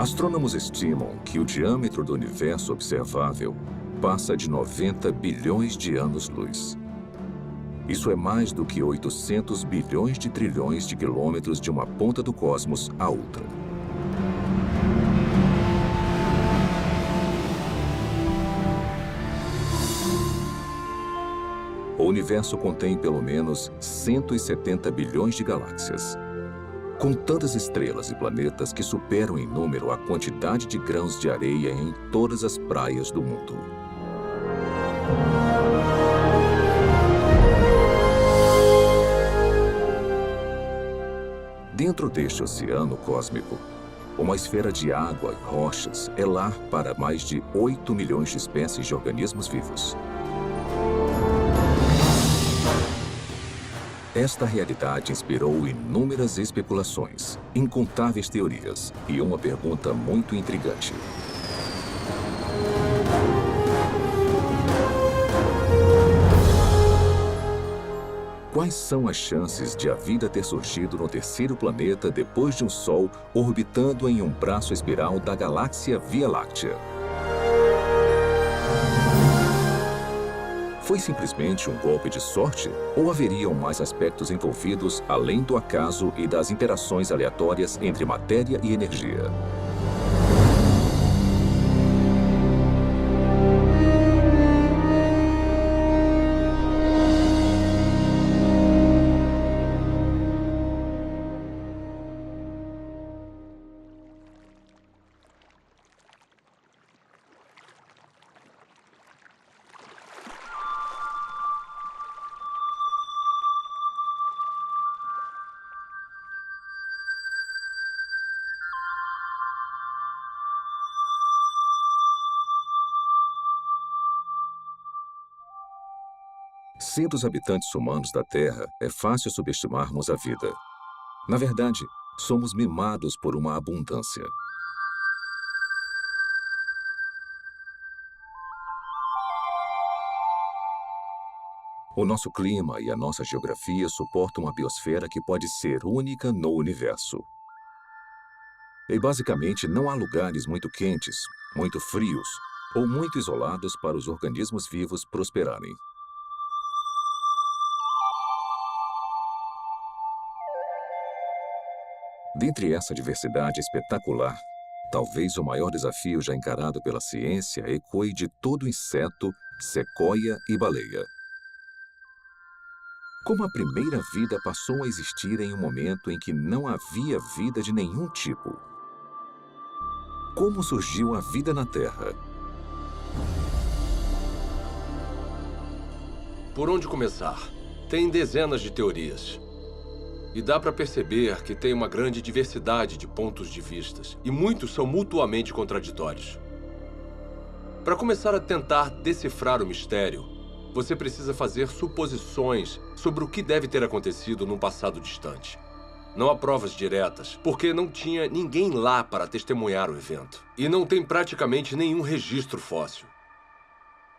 Astrônomos estimam que o diâmetro do universo observável passa de 90 bilhões de anos-luz. Isso é mais do que 800 bilhões de trilhões de quilômetros de uma ponta do cosmos à outra. O universo contém pelo menos 170 bilhões de galáxias, com tantas estrelas e planetas que superam em número a quantidade de grãos de areia em todas as praias do mundo. Dentro deste oceano cósmico, uma esfera de água e rochas é lar para mais de 8 milhões de espécies de organismos vivos. Esta realidade inspirou inúmeras especulações, incontáveis teorias e uma pergunta muito intrigante. Quais são as chances de a vida ter surgido no terceiro planeta depois de um Sol orbitando em um braço espiral da galáxia Via Láctea? Foi simplesmente um golpe de sorte? Ou haveriam mais aspectos envolvidos além do acaso e das interações aleatórias entre matéria e energia? Sendo os habitantes humanos da Terra, é fácil subestimarmos a vida. Na verdade, somos mimados por uma abundância. O nosso clima e a nossa geografia suportam uma biosfera que pode ser única no universo. E basicamente não há lugares muito quentes, muito frios ou muito isolados para os organismos vivos prosperarem. Dentre essa diversidade espetacular, talvez o maior desafio já encarado pela ciência ecoe de todo inseto, sequoia e baleia. Como a primeira vida passou a existir em um momento em que não havia vida de nenhum tipo? Como surgiu a vida na Terra? Por onde começar? Tem dezenas de teorias. E dá para perceber que tem uma grande diversidade de pontos de vistas, e muitos são mutuamente contraditórios. Para começar a tentar decifrar o mistério, você precisa fazer suposições sobre o que deve ter acontecido num passado distante. Não há provas diretas, porque não tinha ninguém lá para testemunhar o evento. E não tem praticamente nenhum registro fóssil.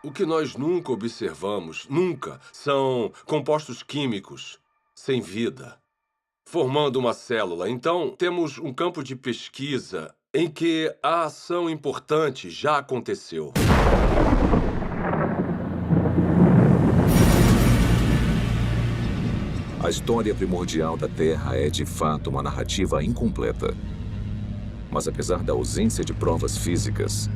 O que nós nunca observamos, nunca, são compostos químicos sem vida, formando uma célula. Então, temos um campo de pesquisa em que a ação importante já aconteceu. A história primordial da Terra é, de fato, uma narrativa incompleta. Mas apesar da ausência de provas físicas,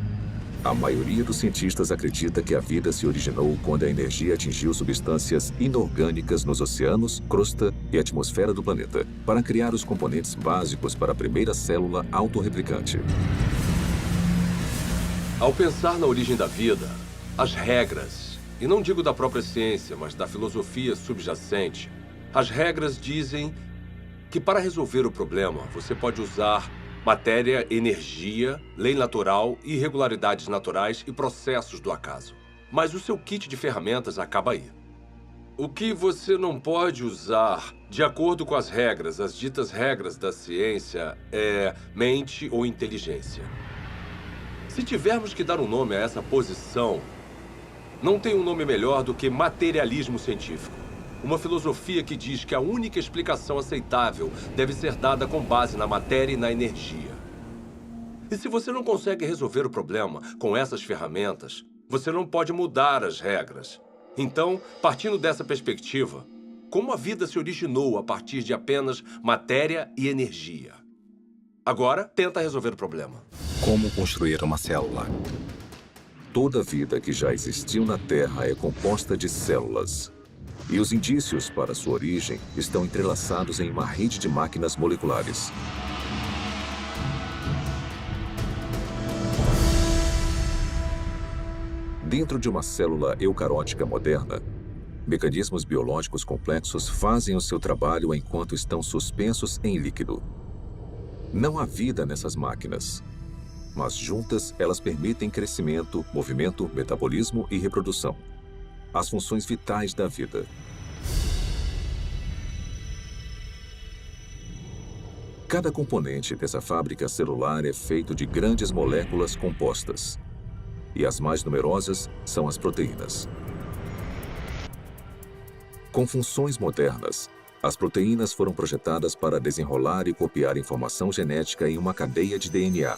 a maioria dos cientistas acredita que a vida se originou quando a energia atingiu substâncias inorgânicas nos oceanos, crosta e atmosfera do planeta, para criar os componentes básicos para a primeira célula autorreplicante. Ao pensar na origem da vida, as regras, e não digo da própria ciência, mas da filosofia subjacente, as regras dizem que para resolver o problema, você pode usar matéria, energia, lei natural, irregularidades naturais e processos do acaso. Mas o seu kit de ferramentas acaba aí. O que você não pode usar, de acordo com as regras, as ditas regras da ciência, é mente ou inteligência. Se tivermos que dar um nome a essa posição, não tem um nome melhor do que materialismo científico. Uma filosofia que diz que a única explicação aceitável deve ser dada com base na matéria e na energia. E se você não consegue resolver o problema com essas ferramentas, você não pode mudar as regras. Então, partindo dessa perspectiva, como a vida se originou a partir de apenas matéria e energia? Agora, tenta resolver o problema. Como construir uma célula? Toda vida que já existiu na Terra é composta de células. E os indícios para sua origem estão entrelaçados em uma rede de máquinas moleculares. Dentro de uma célula eucarótica moderna, mecanismos biológicos complexos fazem o seu trabalho enquanto estão suspensos em líquido. Não há vida nessas máquinas, mas juntas elas permitem crescimento, movimento, metabolismo e reprodução. As funções vitais da vida. Cada componente dessa fábrica celular é feito de grandes moléculas compostas. E as mais numerosas são as proteínas. Com funções modernas, as proteínas foram projetadas para desenrolar e copiar informação genética em uma cadeia de DNA.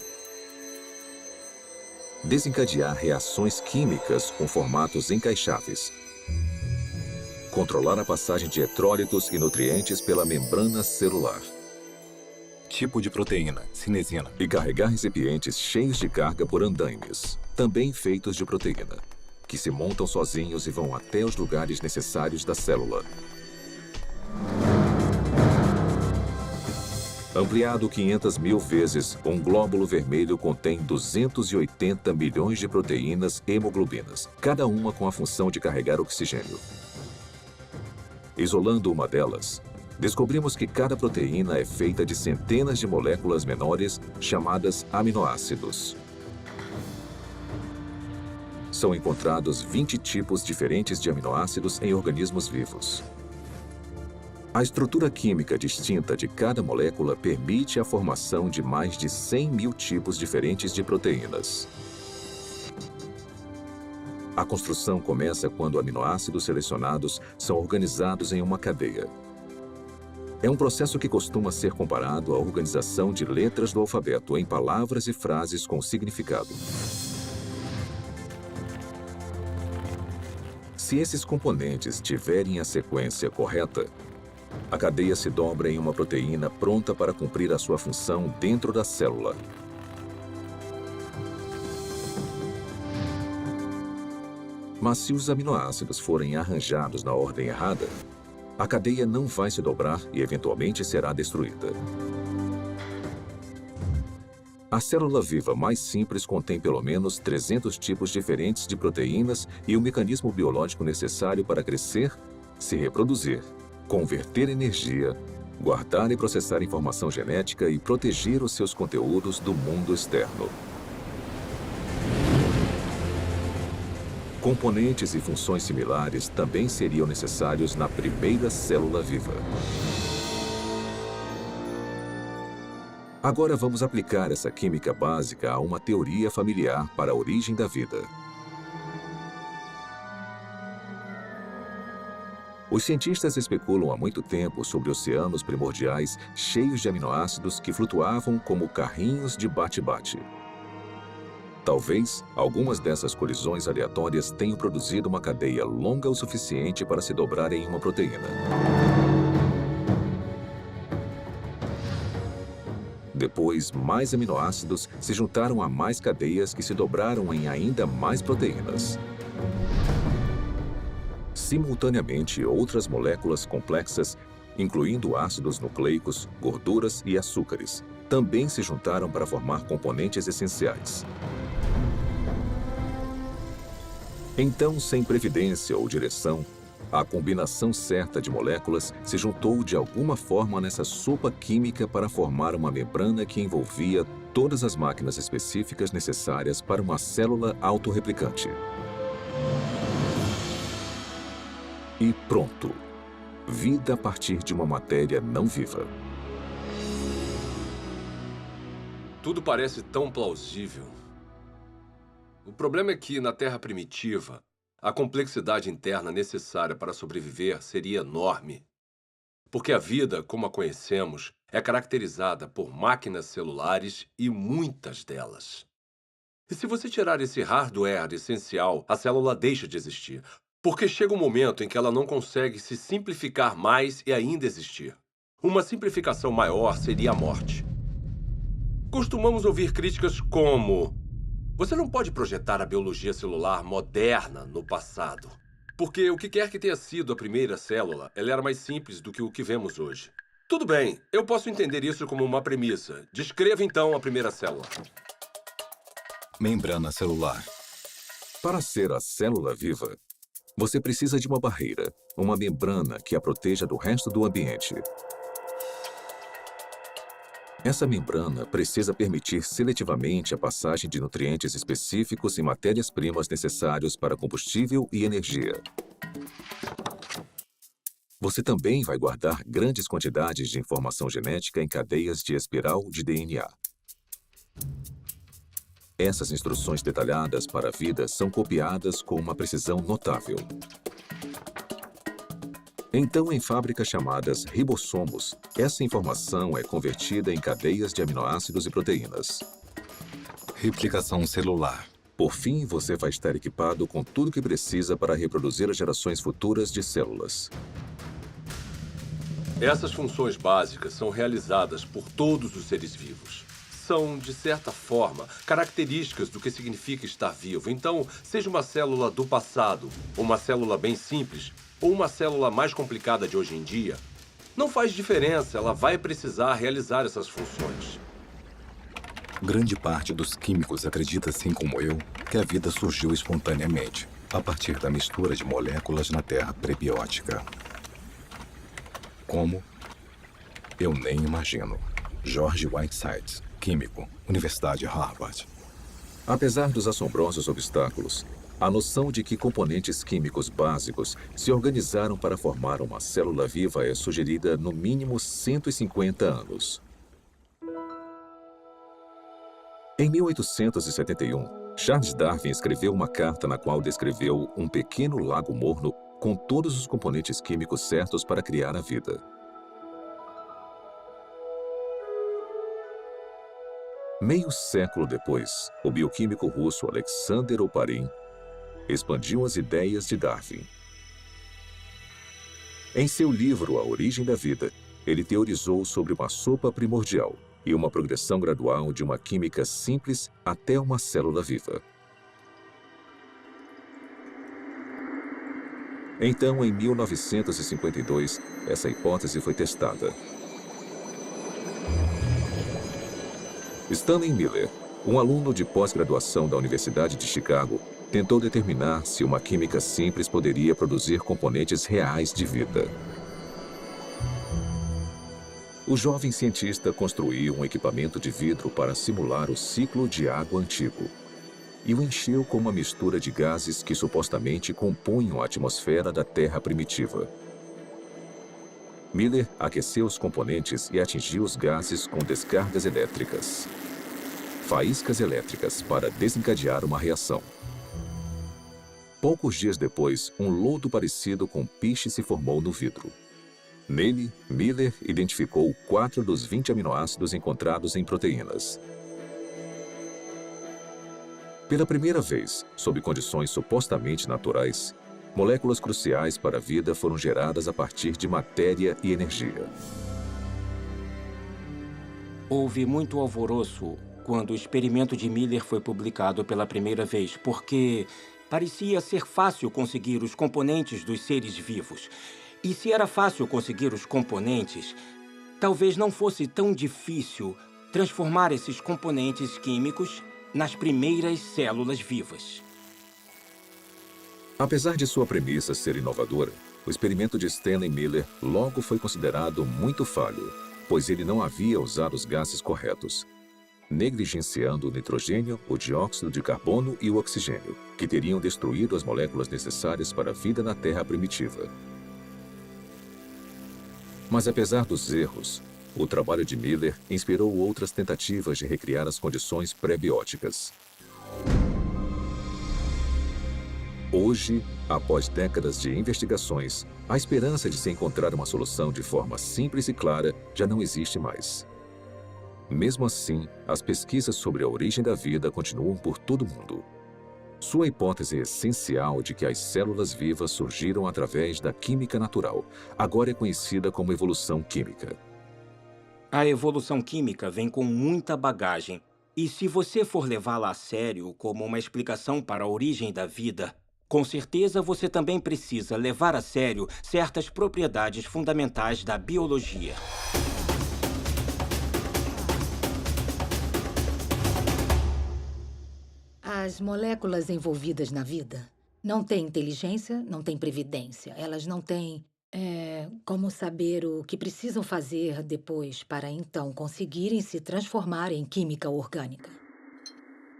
Desencadear reações químicas com formatos encaixáveis. Controlar a passagem de eletrólitos e nutrientes pela membrana celular. Tipo de proteína, cinesina. E carregar recipientes cheios de carga por andaimes, também feitos de proteína, que se montam sozinhos e vão até os lugares necessários da célula. Ampliado 500.000 vezes, um glóbulo vermelho contém 280 milhões de proteínas hemoglobinas, cada uma com a função de carregar oxigênio. Isolando uma delas, descobrimos que cada proteína é feita de centenas de moléculas menores chamadas aminoácidos. São encontrados 20 tipos diferentes de aminoácidos em organismos vivos. A estrutura química distinta de cada molécula permite a formação de mais de 100.000 tipos diferentes de proteínas. A construção começa quando aminoácidos selecionados são organizados em uma cadeia. É um processo que costuma ser comparado à organização de letras do alfabeto em palavras e frases com significado. Se esses componentes tiverem a sequência correta, a cadeia se dobra em uma proteína pronta para cumprir a sua função dentro da célula. Mas se os aminoácidos forem arranjados na ordem errada, a cadeia não vai se dobrar e eventualmente será destruída. A célula viva mais simples contém pelo menos 300 tipos diferentes de proteínas e o mecanismo biológico necessário para crescer, se reproduzir, converter energia, guardar e processar informação genética e proteger os seus conteúdos do mundo externo. Componentes e funções similares também seriam necessários na primeira célula viva. Agora vamos aplicar essa química básica a uma teoria familiar para a origem da vida. Os cientistas especulam há muito tempo sobre oceanos primordiais cheios de aminoácidos que flutuavam como carrinhos de bate-bate. Talvez algumas dessas colisões aleatórias tenham produzido uma cadeia longa o suficiente para se dobrar em uma proteína. Depois, mais aminoácidos se juntaram a mais cadeias que se dobraram em ainda mais proteínas. Simultaneamente, outras moléculas complexas, incluindo ácidos nucleicos, gorduras e açúcares, também se juntaram para formar componentes essenciais. Então, sem previdência ou direção, a combinação certa de moléculas se juntou de alguma forma nessa sopa química para formar uma membrana que envolvia todas as máquinas específicas necessárias para uma célula autorreplicante. E pronto! Vida a partir de uma matéria não viva. Tudo parece tão plausível. O problema é que, na Terra primitiva, a complexidade interna necessária para sobreviver seria enorme. Porque a vida, como a conhecemos, é caracterizada por máquinas celulares e muitas delas. E se você tirar esse hardware essencial, a célula deixa de existir. Porque chega um momento em que ela não consegue se simplificar mais e ainda existir. Uma simplificação maior seria a morte. Costumamos ouvir críticas como: você não pode projetar a biologia celular moderna no passado. Porque o que quer que tenha sido a primeira célula, ela era mais simples do que o que vemos hoje. Tudo bem, eu posso entender isso como uma premissa. Descreva então a primeira célula. Membrana celular. Para ser a célula viva, você precisa de uma barreira, uma membrana que a proteja do resto do ambiente. Essa membrana precisa permitir seletivamente a passagem de nutrientes específicos e matérias-primas necessários para combustível e energia. Você também vai guardar grandes quantidades de informação genética em cadeias de espiral de DNA. Essas instruções detalhadas para a vida são copiadas com uma precisão notável. Então, em fábricas chamadas ribossomos, essa informação é convertida em cadeias de aminoácidos e proteínas. Replicação celular. Por fim, você vai estar equipado com tudo o que precisa para reproduzir as gerações futuras de células. Essas funções básicas são realizadas por todos os seres vivos. São, de certa forma, características do que significa estar vivo. Então, seja uma célula do passado, uma célula bem simples, ou uma célula mais complicada de hoje em dia, não faz diferença, ela vai precisar realizar essas funções. Grande parte dos químicos acredita, assim como eu, que a vida surgiu espontaneamente, a partir da mistura de moléculas na terra prebiótica. Como? Eu nem imagino. George Whitesides, químico, Universidade Harvard. Apesar dos assombrosos obstáculos, a noção de que componentes químicos básicos se organizaram para formar uma célula viva é sugerida no mínimo 150 anos. Em 1871, Charles Darwin escreveu uma carta na qual descreveu um pequeno lago morno com todos os componentes químicos certos para criar a vida. Meio século depois, o bioquímico russo Alexander Oparin expandiu as ideias de Darwin. Em seu livro A Origem da Vida, ele teorizou sobre uma sopa primordial e uma progressão gradual de uma química simples até uma célula viva. Então, em 1952, essa hipótese foi testada. Stanley Miller, um aluno de pós-graduação da Universidade de Chicago, tentou determinar se uma química simples poderia produzir componentes reais de vida. O jovem cientista construiu um equipamento de vidro para simular o ciclo de água antigo e o encheu com uma mistura de gases que supostamente compunham a atmosfera da Terra primitiva. Miller aqueceu os componentes e atingiu os gases com descargas elétricas. Faíscas elétricas para desencadear uma reação. Poucos dias depois, um lodo parecido com piche se formou no vidro. Nele, Miller identificou 4 dos 20 aminoácidos encontrados em proteínas. Pela primeira vez, sob condições supostamente naturais, moléculas cruciais para a vida foram geradas a partir de matéria e energia. Houve muito alvoroço quando o experimento de Miller foi publicado pela primeira vez, porque parecia ser fácil conseguir os componentes dos seres vivos. E se era fácil conseguir os componentes, talvez não fosse tão difícil transformar esses componentes químicos nas primeiras células vivas. Apesar de sua premissa ser inovadora, o experimento de Stanley Miller logo foi considerado muito falho, pois ele não havia usado os gases corretos, negligenciando o nitrogênio, o dióxido de carbono e o oxigênio, que teriam destruído as moléculas necessárias para a vida na Terra primitiva. Mas apesar dos erros, o trabalho de Miller inspirou outras tentativas de recriar as condições pré-bióticas. Hoje, após décadas de investigações, A esperança de se encontrar uma solução de forma simples e clara já não existe mais. Mesmo assim, as pesquisas sobre a origem da vida continuam por todo o mundo. Sua hipótese essencial de que as células vivas surgiram através da química natural agora é conhecida como evolução química. A evolução química vem com muita bagagem. E se você for levá-la a sério como uma explicação para a origem da vida, com certeza você também precisa levar a sério certas propriedades fundamentais da biologia. As moléculas envolvidas na vida não têm inteligência, não têm previdência. Elas não têm como saber o que precisam fazer depois para então conseguirem se transformar em química orgânica.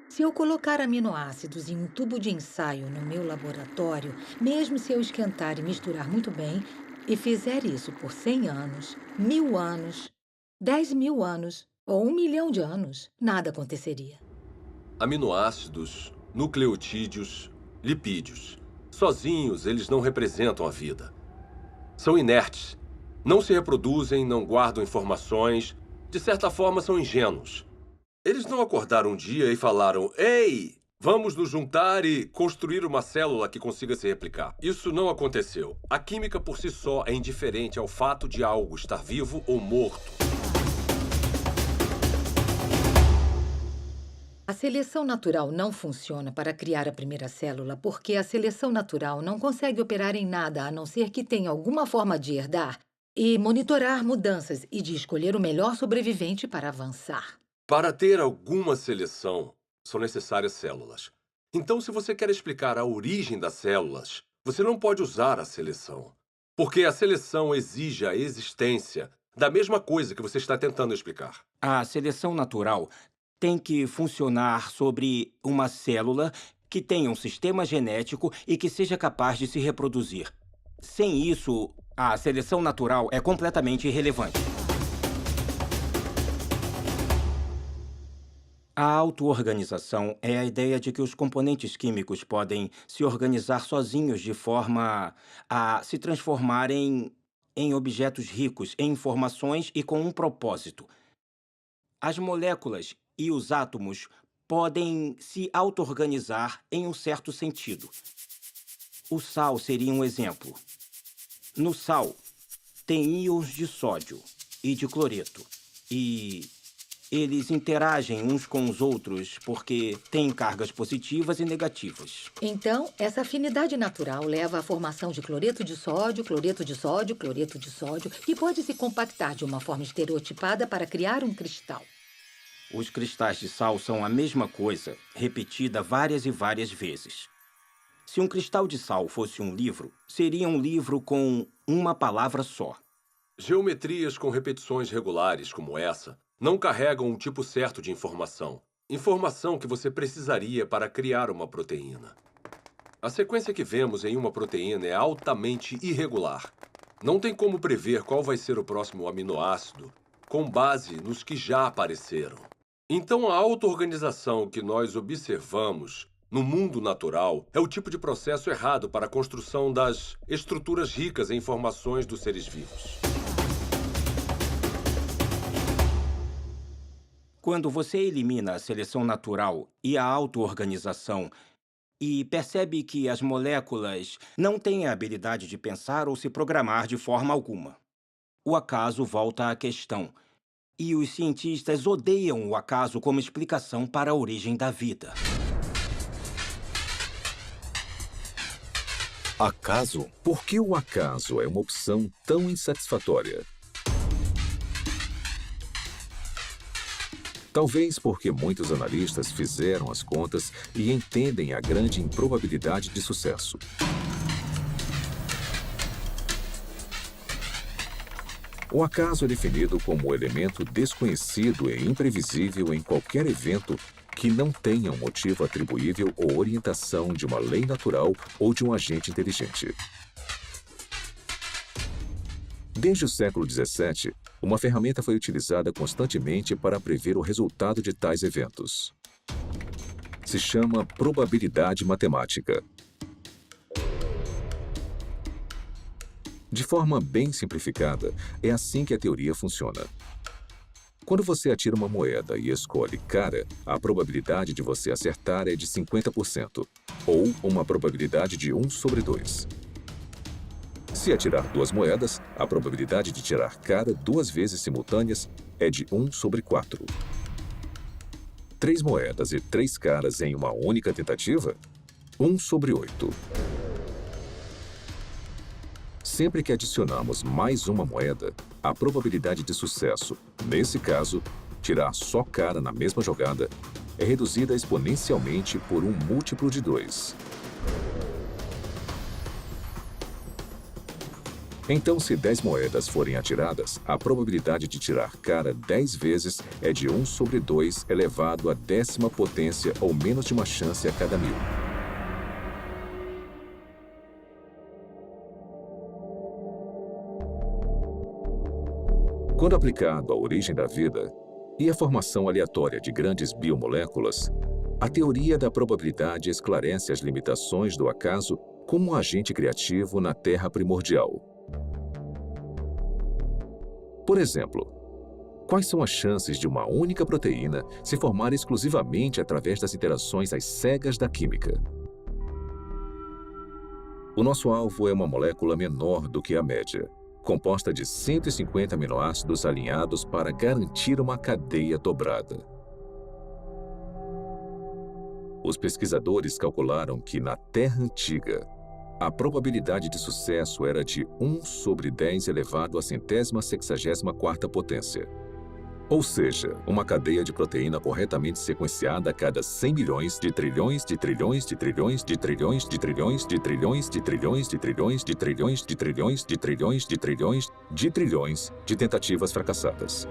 Se eu colocar aminoácidos em um tubo de ensaio no meu laboratório, mesmo se eu esquentar e misturar muito bem, e fizer isso por 100 anos, 1000 anos, 10.000 anos ou 1 milhão de anos, nada aconteceria. Aminoácidos, nucleotídeos, lipídios. Sozinhos, eles não representam a vida. São inertes. Não se reproduzem, não guardam informações. De certa forma, são ingênuos. Eles não acordaram um dia e falaram: "Ei, vamos nos juntar e construir uma célula que consiga se replicar." Isso não aconteceu. A química por si só é indiferente ao fato de algo estar vivo ou morto. A seleção natural não funciona para criar a primeira célula porque a seleção natural não consegue operar em nada a não ser que tenha alguma forma de herdar e monitorar mudanças e de escolher o melhor sobrevivente para avançar. Para ter alguma seleção, são necessárias células. Então, se você quer explicar a origem das células, você não pode usar a seleção. Porque a seleção exige a existência da mesma coisa que você está tentando explicar. A seleção natural tem que funcionar sobre uma célula que tenha um sistema genético e que seja capaz de se reproduzir. Sem isso, a seleção natural é completamente irrelevante. A auto-organização é a ideia de que os componentes químicos podem se organizar sozinhos de forma a se transformarem em objetos ricos em informações e com um propósito. As moléculas e os átomos podem se auto-organizar em um certo sentido. O sal seria um exemplo. No sal, tem íons de sódio e de cloreto. E eles interagem uns com os outros porque têm cargas positivas e negativas. Então, essa afinidade natural leva à formação de cloreto de sódio, cloreto de sódio, cloreto de sódio, que pode se compactar de uma forma estereotipada para criar um cristal. Os cristais de sal são a mesma coisa, repetida várias e várias vezes. Se um cristal de sal fosse um livro, seria um livro com uma palavra só. Geometrias com repetições regulares como essa não carregam um tipo certo de informação. Informação que você precisaria para criar uma proteína. A sequência que vemos em uma proteína é altamente irregular. Não tem como prever qual vai ser o próximo aminoácido com base nos que já apareceram. Então, a auto-organização que nós observamos no mundo natural é o tipo de processo errado para a construção das estruturas ricas em informações dos seres vivos. Quando você elimina a seleção natural e a auto-organização e percebe que as moléculas não têm a habilidade de pensar ou se programar de forma alguma, o acaso volta à questão. E os cientistas odeiam o acaso como explicação para a origem da vida. Acaso? Por que o acaso é uma opção tão insatisfatória? Talvez porque muitos analistas fizeram as contas e entendem a grande improbabilidade de sucesso. O acaso é definido como o elemento desconhecido e imprevisível em qualquer evento que não tenha um motivo atribuível ou orientação de uma lei natural ou de um agente inteligente. Desde o século XVII, uma ferramenta foi utilizada constantemente para prever o resultado de tais eventos. Se chama probabilidade matemática. De forma bem simplificada, é assim que a teoria funciona. Quando você atira uma moeda e escolhe cara, a probabilidade de você acertar é de 50%, ou uma probabilidade de 1 sobre 2. Se atirar 2 moedas, a probabilidade de tirar cara 2 vezes simultâneas é de 1 sobre 4. 3 moedas e 3 caras em uma única tentativa? 1 sobre 8. Sempre que adicionamos mais uma moeda, a probabilidade de sucesso, nesse caso, tirar só cara na mesma jogada, é reduzida exponencialmente por um múltiplo de 2. Então, se 10 moedas forem atiradas, a probabilidade de tirar cara 10 vezes é de 1 sobre 2 elevado à 10ª potência ou menos de uma chance a cada 1000. Quando aplicado à origem da vida e à formação aleatória de grandes biomoléculas, a teoria da probabilidade esclarece as limitações do acaso como um agente criativo na Terra primordial. Por exemplo, quais são as chances de uma única proteína se formar exclusivamente através das interações às cegas da química? O nosso alvo é uma molécula menor do que a média, composta de 150 aminoácidos alinhados para garantir uma cadeia dobrada. Os pesquisadores calcularam que, na Terra antiga, a probabilidade de sucesso era de 1 sobre 10 elevado à 164ª potência. Ou seja, uma cadeia de proteína corretamente sequenciada a cada 100 milhões de trilhões de trilhões de trilhões de trilhões de trilhões de trilhões de trilhões de trilhões de trilhões de trilhões de trilhões de trilhões de trilhões de tentativas fracassadas.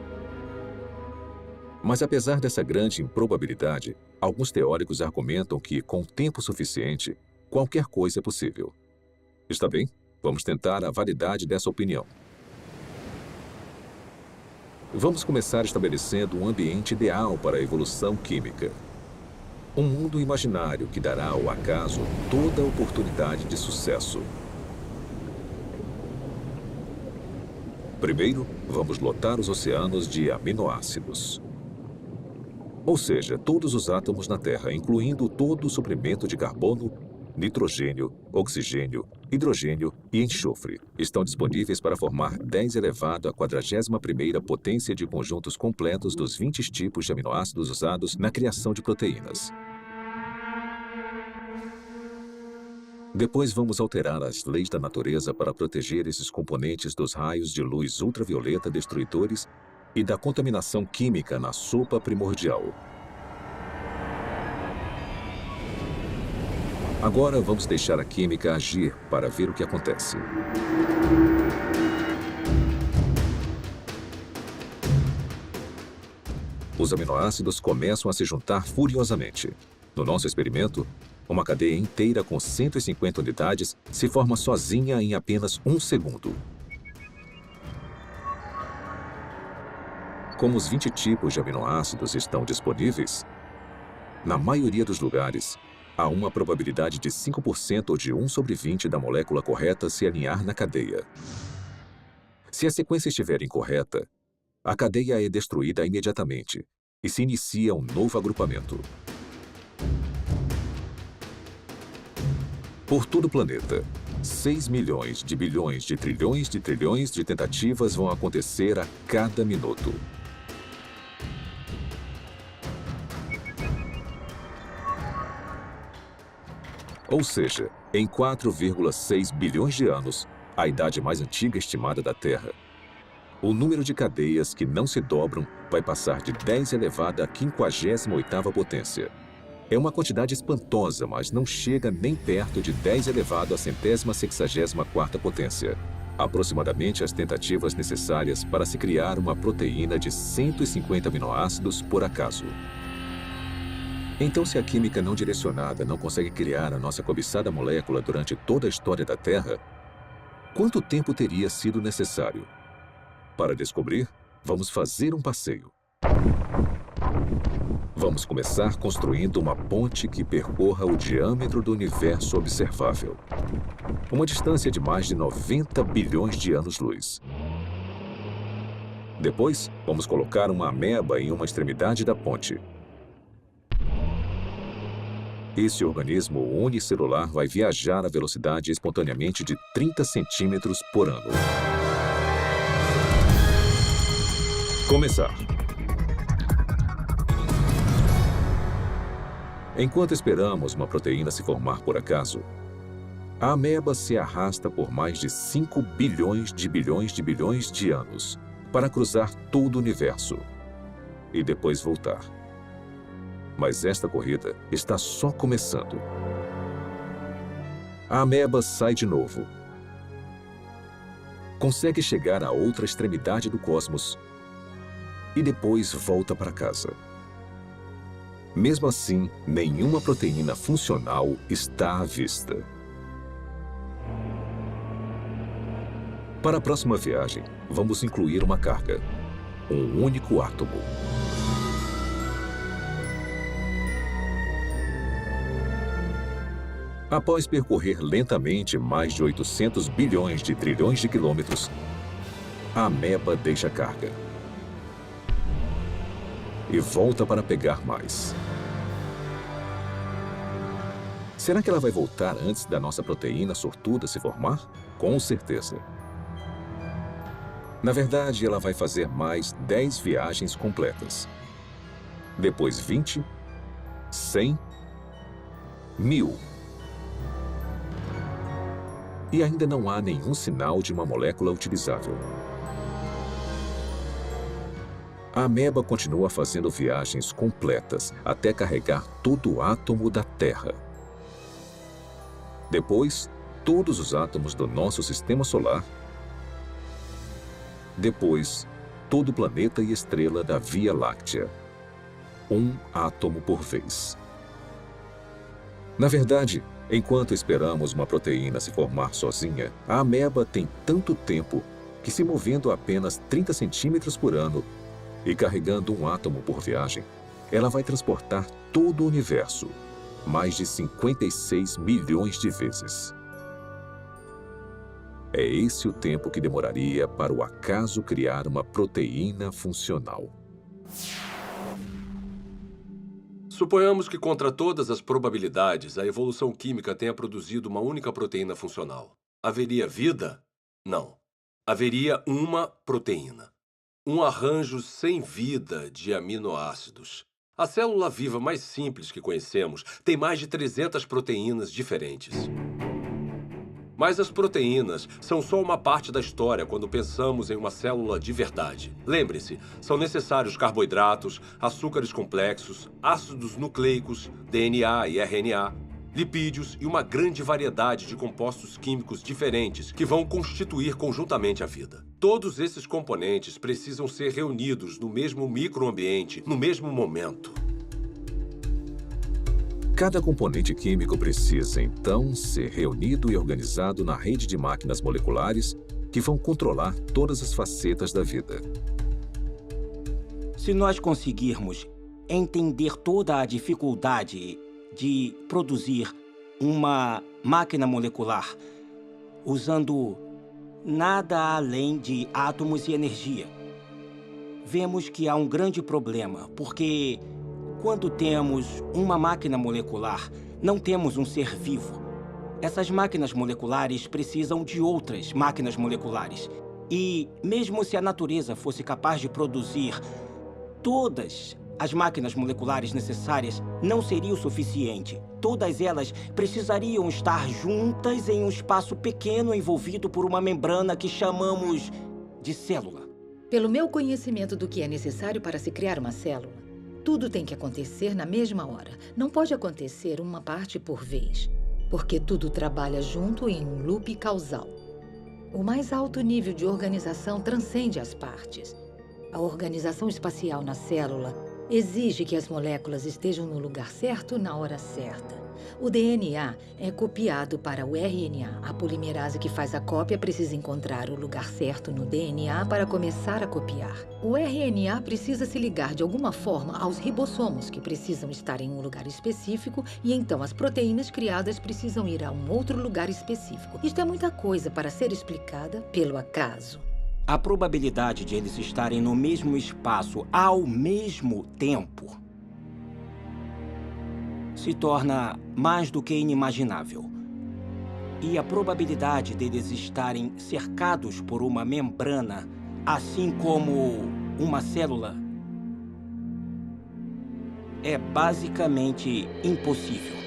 Mas apesar dessa grande improbabilidade, alguns teóricos argumentam que, com tempo suficiente, qualquer coisa é possível. Está bem? Vamos tentar a validade dessa opinião. Vamos começar estabelecendo um ambiente ideal para a evolução química. Um mundo imaginário que dará ao acaso toda a oportunidade de sucesso. Primeiro, vamos lotar os oceanos de aminoácidos. Ou seja, todos os átomos na Terra, incluindo todo o suprimento de carbono, nitrogênio, oxigênio, hidrogênio e enxofre, estão disponíveis para formar 10 elevado à 41ª potência de conjuntos completos dos 20 tipos de aminoácidos usados na criação de proteínas. Depois vamos alterar as leis da natureza para proteger esses componentes dos raios de luz ultravioleta destruidores e da contaminação química na sopa primordial. Agora vamos deixar a química agir para ver o que acontece. Os aminoácidos começam a se juntar furiosamente. No nosso experimento, uma cadeia inteira com 150 unidades se forma sozinha em apenas 1 segundo. Como os 20 tipos de aminoácidos estão disponíveis, na maioria dos lugares, há uma probabilidade de 5% ou de 1 sobre 20 da molécula correta se alinhar na cadeia. Se a sequência estiver incorreta, a cadeia é destruída imediatamente e se inicia um novo agrupamento. Por todo o planeta, 6 milhões de bilhões de trilhões de tentativas vão acontecer a cada minuto. Ou seja, em 4,6 bilhões de anos, a idade mais antiga estimada da Terra, o número de cadeias que não se dobram vai passar de 10 elevado à 58ª potência. É uma quantidade espantosa, mas não chega nem perto de 10 elevado à 164ª potência. Aproximadamente as tentativas necessárias para se criar uma proteína de 150 aminoácidos por acaso. Então, se a química não direcionada não consegue criar a nossa cobiçada molécula durante toda a história da Terra, quanto tempo teria sido necessário? Para descobrir, vamos fazer um passeio. Vamos começar construindo uma ponte que percorra o diâmetro do universo observável. Uma distância de mais de 90 bilhões de anos-luz. Depois, vamos colocar uma ameba em uma extremidade da ponte. Esse organismo unicelular vai viajar a velocidade espontaneamente de 30 centímetros por ano. Começar. Enquanto esperamos uma proteína se formar por acaso, a ameba se arrasta por mais de 5 bilhões de bilhões de bilhões de anos para cruzar todo o universo e depois voltar. Mas esta corrida está só começando. A ameba sai de novo. Consegue chegar à outra extremidade do cosmos e depois volta para casa. Mesmo assim, nenhuma proteína funcional está à vista. Para a próxima viagem, vamos incluir uma carga, um único átomo. Após percorrer lentamente mais de 800 bilhões de trilhões de quilômetros, a ameba deixa a carga e volta para pegar mais. Será que ela vai voltar antes da nossa proteína sortuda se formar? Com certeza. Na verdade, ela vai fazer mais 10 viagens completas. Depois 20, 100, 1000. E ainda não há nenhum sinal de uma molécula utilizável. A ameba continua fazendo viagens completas até carregar todo o átomo da Terra. Depois, todos os átomos do nosso sistema solar. Depois, todo o planeta e estrela da Via Láctea. Um átomo por vez. Na verdade, enquanto esperamos uma proteína se formar sozinha, a ameba tem tanto tempo que, se movendo a apenas 30 centímetros por ano e carregando um átomo por viagem, ela vai transportar todo o universo, mais de 56 milhões de vezes. É esse o tempo que demoraria para o acaso criar uma proteína funcional. Suponhamos que, contra todas as probabilidades, a evolução química tenha produzido uma única proteína funcional. Haveria vida? Não. Haveria uma proteína. Um arranjo sem vida de aminoácidos. A célula viva mais simples que conhecemos tem mais de 300 proteínas diferentes. Mas as proteínas são só uma parte da história quando pensamos em uma célula de verdade. Lembre-se, são necessários carboidratos, açúcares complexos, ácidos nucleicos, DNA e RNA, lipídios e uma grande variedade de compostos químicos diferentes que vão constituir conjuntamente a vida. Todos esses componentes precisam ser reunidos no mesmo microambiente, no mesmo momento. Cada componente químico precisa, então, ser reunido e organizado na rede de máquinas moleculares que vão controlar todas as facetas da vida. Se nós conseguirmos entender toda a dificuldade de produzir uma máquina molecular usando nada além de átomos e energia, vemos que há um grande problema, porque quando temos uma máquina molecular, não temos um ser vivo. Essas máquinas moleculares precisam de outras máquinas moleculares. E mesmo se a natureza fosse capaz de produzir todas as máquinas moleculares necessárias, não seria o suficiente. Todas elas precisariam estar juntas em um espaço pequeno envolvido por uma membrana que chamamos de célula. Pelo meu conhecimento do que é necessário para se criar uma célula, tudo tem que acontecer na mesma hora. Não pode acontecer uma parte por vez, porque tudo trabalha junto em um loop causal. O mais alto nível de organização transcende as partes. A organização espacial na célula exige que as moléculas estejam no lugar certo na hora certa. O DNA é copiado para o RNA. A polimerase que faz a cópia precisa encontrar o lugar certo no DNA para começar a copiar. O RNA precisa se ligar de alguma forma aos ribossomos, que precisam estar em um lugar específico, e então as proteínas criadas precisam ir a um outro lugar específico. Isto é muita coisa para ser explicada pelo acaso. A probabilidade de eles estarem no mesmo espaço ao mesmo tempo se torna mais do que inimaginável. E a probabilidade deles estarem cercados por uma membrana, assim como uma célula, é basicamente impossível.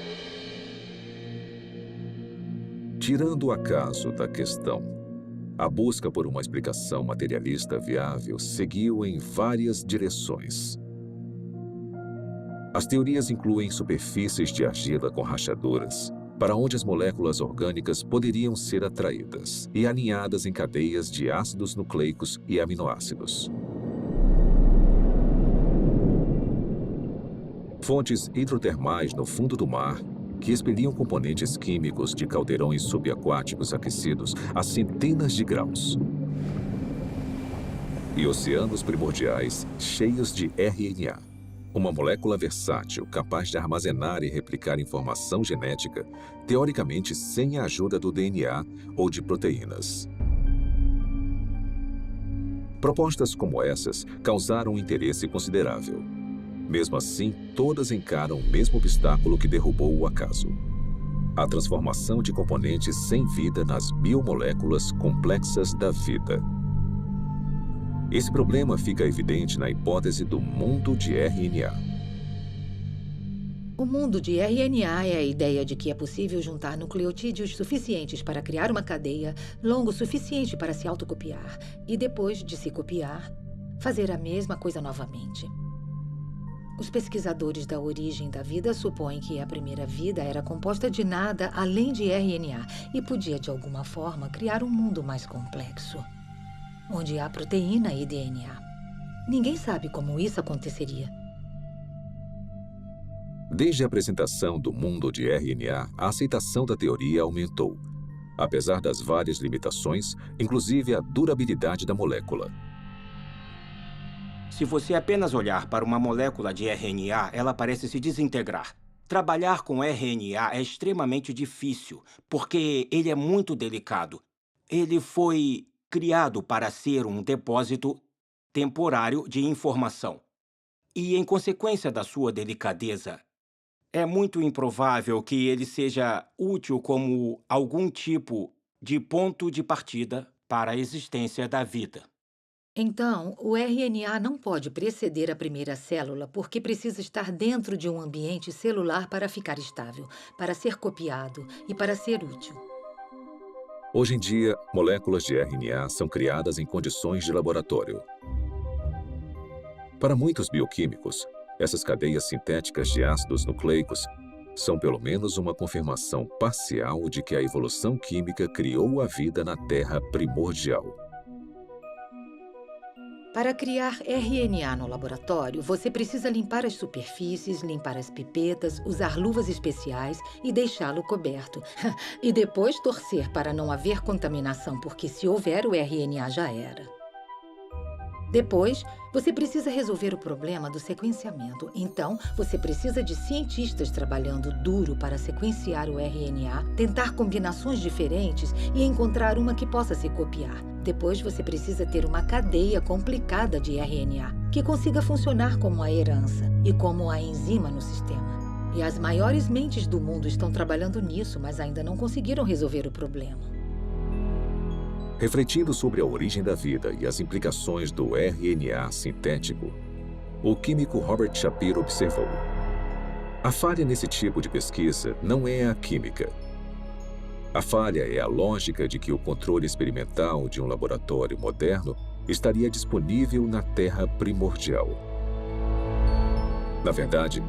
Tirando o acaso da questão, a busca por uma explicação materialista viável seguiu em várias direções. As teorias incluem superfícies de argila com rachaduras, para onde as moléculas orgânicas poderiam ser atraídas e alinhadas em cadeias de ácidos nucleicos e aminoácidos. Fontes hidrotermais no fundo do mar, que expeliam componentes químicos de caldeirões subaquáticos aquecidos a centenas de graus. E oceanos primordiais cheios de RNA. Uma molécula versátil, capaz de armazenar e replicar informação genética, teoricamente sem a ajuda do DNA ou de proteínas. Propostas como essas causaram um interesse considerável. Mesmo assim, todas encaram o mesmo obstáculo que derrubou o acaso: a transformação de componentes sem vida nas biomoléculas complexas da vida. Esse problema fica evidente na hipótese do mundo de RNA. O mundo de RNA é a ideia de que é possível juntar nucleotídeos suficientes para criar uma cadeia longo o suficiente para se autocopiar e, depois de se copiar, fazer a mesma coisa novamente. Os pesquisadores da origem da vida supõem que a primeira vida era composta de nada além de RNA e podia, de alguma forma, criar um mundo mais complexo, onde há proteína e DNA. Ninguém sabe como isso aconteceria. Desde a apresentação do mundo de RNA, a aceitação da teoria aumentou, apesar das várias limitações, inclusive a durabilidade da molécula. Se você apenas olhar para uma molécula de RNA, ela parece se desintegrar. Trabalhar com RNA é extremamente difícil, porque ele é muito delicado. Ele foi criado para ser um depósito temporário de informação. E, em consequência da sua delicadeza, é muito improvável que ele seja útil como algum tipo de ponto de partida para a existência da vida. Então, o RNA não pode preceder a primeira célula porque precisa estar dentro de um ambiente celular para ficar estável, para ser copiado e para ser útil. Hoje em dia, moléculas de RNA são criadas em condições de laboratório. Para muitos bioquímicos, essas cadeias sintéticas de ácidos nucleicos são pelo menos uma confirmação parcial de que a evolução química criou a vida na Terra primordial. Para criar RNA no laboratório, você precisa limpar as superfícies, limpar as pipetas, usar luvas especiais e deixá-lo coberto. E depois torcer para não haver contaminação, porque se houver, o RNA já era. Depois, você precisa resolver o problema do sequenciamento. Então, você precisa de cientistas trabalhando duro para sequenciar o RNA, tentar combinações diferentes e encontrar uma que possa se copiar. Depois, você precisa ter uma cadeia complicada de RNA, que consiga funcionar como a herança e como a enzima no sistema. E as maiores mentes do mundo estão trabalhando nisso, mas ainda não conseguiram resolver o problema. Refletindo sobre a origem da vida e as implicações do RNA sintético, o químico Robert Shapiro observou: a falha nesse tipo de pesquisa não é a química. A falha é a lógica de que o controle experimental de um laboratório moderno estaria disponível na Terra primordial. Na verdade,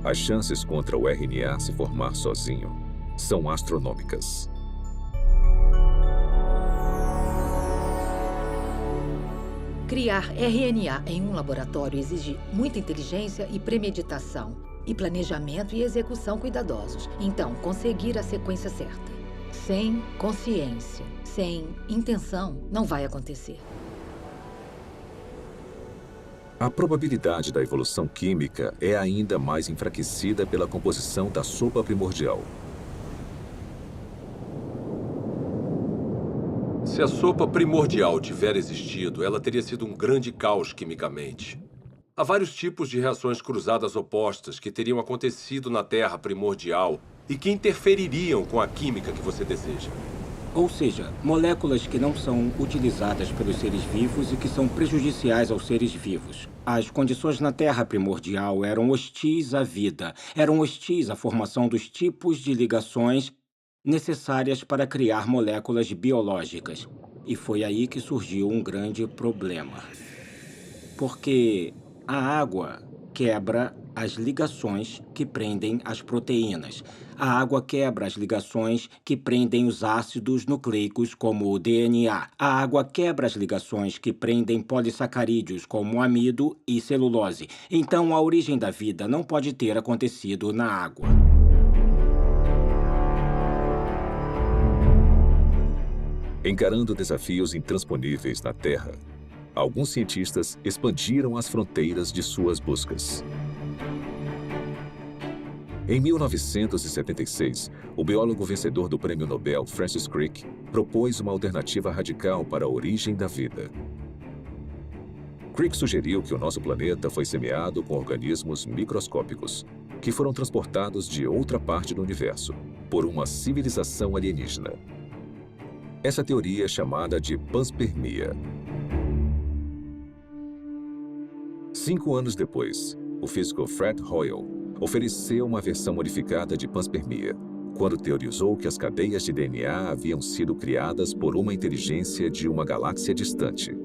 as chances contra o RNA se formar sozinho são astronômicas. Criar RNA em um laboratório exige muita inteligência e premeditação, e planejamento e execução cuidadosos. Então, conseguir a sequência certa. Sem consciência, sem intenção, não vai acontecer. A probabilidade da evolução química é ainda mais enfraquecida pela composição da sopa primordial. Se a sopa primordial tiver existido, ela teria sido um grande caos quimicamente. Há vários tipos de reações cruzadas opostas que teriam acontecido na Terra primordial e que interfeririam com a química que você deseja. Ou seja, moléculas que não são utilizadas pelos seres vivos e que são prejudiciais aos seres vivos. As condições na Terra primordial eram hostis à vida, eram hostis à formação dos tipos de ligações necessárias para criar moléculas biológicas. E foi aí que surgiu um grande problema. Porque a água quebra as ligações que prendem as proteínas. A água quebra as ligações que prendem os ácidos nucleicos, como o DNA. A água quebra as ligações que prendem polissacarídeos, como amido e celulose. Então, a origem da vida não pode ter acontecido na água. Encarando desafios intransponíveis na Terra, alguns cientistas expandiram as fronteiras de suas buscas. Em 1976, o biólogo vencedor do Prêmio Nobel Francis Crick propôs uma alternativa radical para a origem da vida. Crick sugeriu que o nosso planeta foi semeado com organismos microscópicos, que foram transportados de outra parte do universo, por uma civilização alienígena. Essa teoria é chamada de panspermia. 5 anos depois, o físico Fred Hoyle ofereceu uma versão modificada de panspermia, quando teorizou que as cadeias de DNA haviam sido criadas por uma inteligência de uma galáxia distante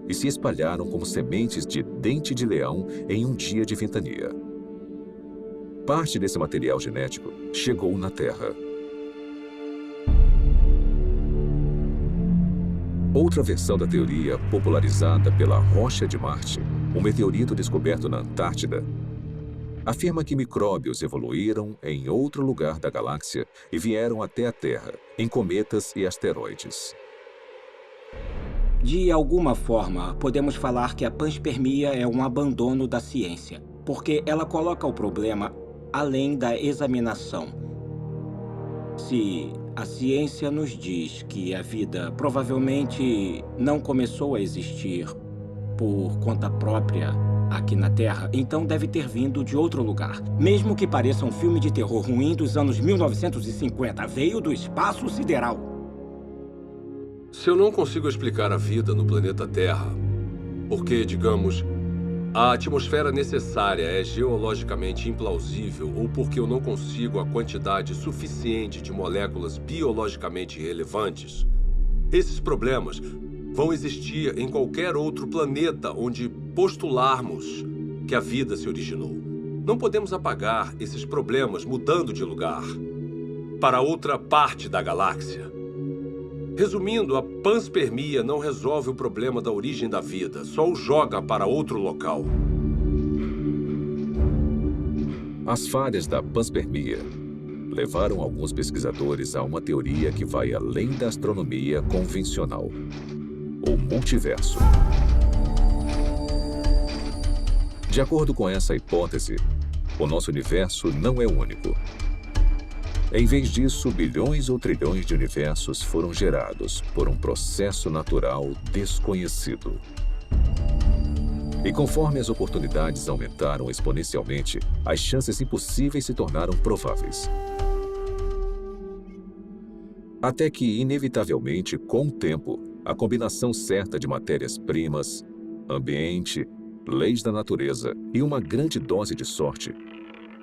e se espalharam como sementes de dente de leão em um dia de ventania. Parte desse material genético chegou na Terra. Outra versão da teoria, popularizada pela Rocha de Marte, um meteorito descoberto na Antártida, afirma que micróbios evoluíram em outro lugar da galáxia e vieram até a Terra, em cometas e asteroides. De alguma forma, podemos falar que a panspermia é um abandono da ciência, porque ela coloca o problema além da examinação. Se a ciência nos diz que a vida provavelmente não começou a existir por conta própria aqui na Terra, então deve ter vindo de outro lugar. Mesmo que pareça um filme de terror ruim dos anos 1950, veio do espaço sideral. Se eu não consigo explicar a vida no planeta Terra, porque, digamos, a atmosfera necessária é geologicamente implausível ou porque eu não consigo a quantidade suficiente de moléculas biologicamente relevantes, esses problemas vão existir em qualquer outro planeta onde postularmos que a vida se originou. Não podemos apagar esses problemas mudando de lugar para outra parte da galáxia. Resumindo, a panspermia não resolve o problema da origem da vida, só o joga para outro local. As falhas da panspermia levaram alguns pesquisadores a uma teoria que vai além da astronomia convencional: o multiverso. De acordo com essa hipótese, o nosso universo não é único. Em vez disso, bilhões ou trilhões de universos foram gerados por um processo natural desconhecido. E conforme as oportunidades aumentaram exponencialmente, as chances impossíveis se tornaram prováveis. Até que, inevitavelmente, com o tempo, a combinação certa de matérias-primas, ambiente, leis da natureza e uma grande dose de sorte